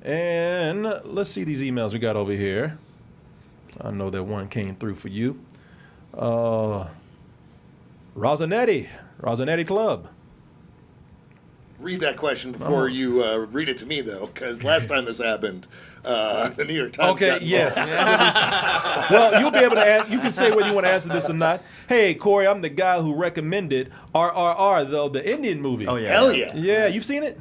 And let's see these emails we got over here. I know that one came through for you. Rosanetti Club. Read that question before you read it to me, though, because last time this happened, the New York Times got yes. involved. Well, you'll be able to answer. You can say whether you want to answer this or not. Hey, Corey, I'm the guy who recommended RRR, though, the Indian movie. Oh, yeah. Hell yeah. Yeah, you've seen it?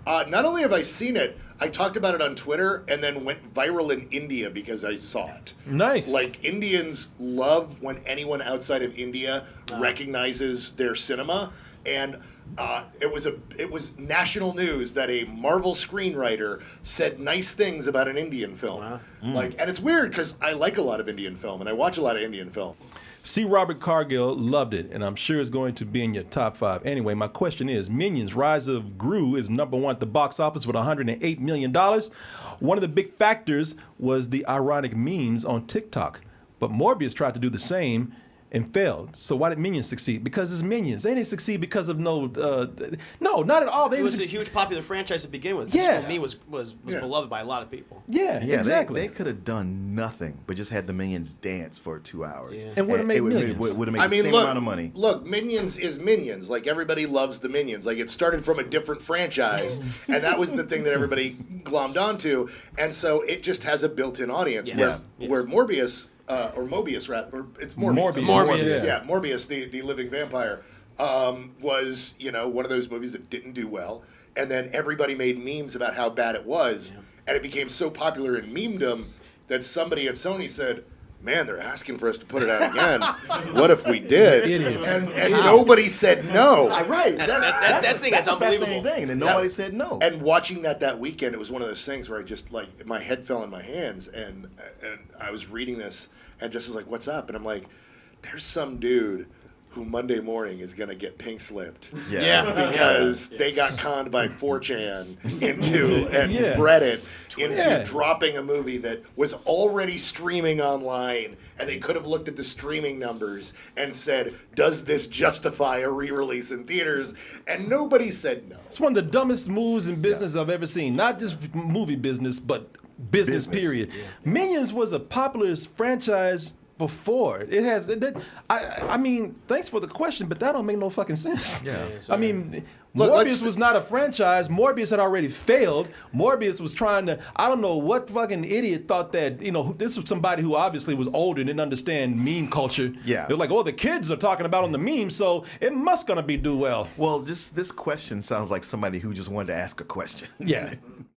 Not only have I seen it, I talked about it on Twitter and then went viral in India because I saw it. Nice. Like, Indians love when anyone outside of India recognizes their cinema, and it was national news that a Marvel screenwriter said nice things about an Indian film. Wow. Like, and it's weird because I like a lot of Indian film and I watch a lot of Indian film. C. Robert Cargill loved it, and I'm sure it's going to be in your top 5. Anyway, my question is, Minions Rise of Gru is #1 at the box office with $108 million. One of the big factors was the ironic memes on TikTok, but Morbius tried to do the same and failed. So why did Minions succeed? Because it's Minions. They didn't succeed because of no, not at all. It was a huge popular franchise to begin with. Yeah. For me, was beloved by a lot of people. Yeah, exactly. They could have done nothing but just had the Minions dance for 2 hours. Yeah. And would have made millions. Would have made the same amount of money. Look, Minions is Minions. Like, everybody loves the Minions. Like, it started from a different franchise, and that was the thing that everybody glommed onto. And so it just has a built-in audience. Yes. Where Morbius, or Mobius, rather, or it's Morbius. Morbius. Yeah, Morbius, the living vampire, was, one of those movies that didn't do well. And then everybody made memes about how bad it was. Yeah. And it became so popular in memedom that somebody at Sony said, man, they're asking for us to put it out again. What if we did? Idiots. And nobody said no. Right. That's unbelievable. Thing, and nobody said no. And watching that weekend, it was one of those things where I just, like, my head fell in my hands, and I was reading this, and just was like, what's up? And I'm like, there's some dude who Monday morning is going to get pink slipped. Because they got conned by 4chan into Reddit into dropping a movie that was already streaming online, and they could have looked at the streaming numbers and said, does this justify a re-release in theaters? And nobody said no. It's one of the dumbest moves in business I've ever seen. Not just movie business, but business. Period. Yeah. Minions was a popular franchise before. It has. I mean, thanks for the question, but that don't make no fucking sense. Yeah. I mean, Morbius was not a franchise. Morbius had already failed. Morbius was trying to. I don't know what fucking idiot thought that. This was somebody who obviously was older and didn't understand meme culture. Yeah. They're like, oh, the kids are talking about on the meme, so it must gonna do well. Well, just this question sounds like somebody who just wanted to ask a question. Yeah.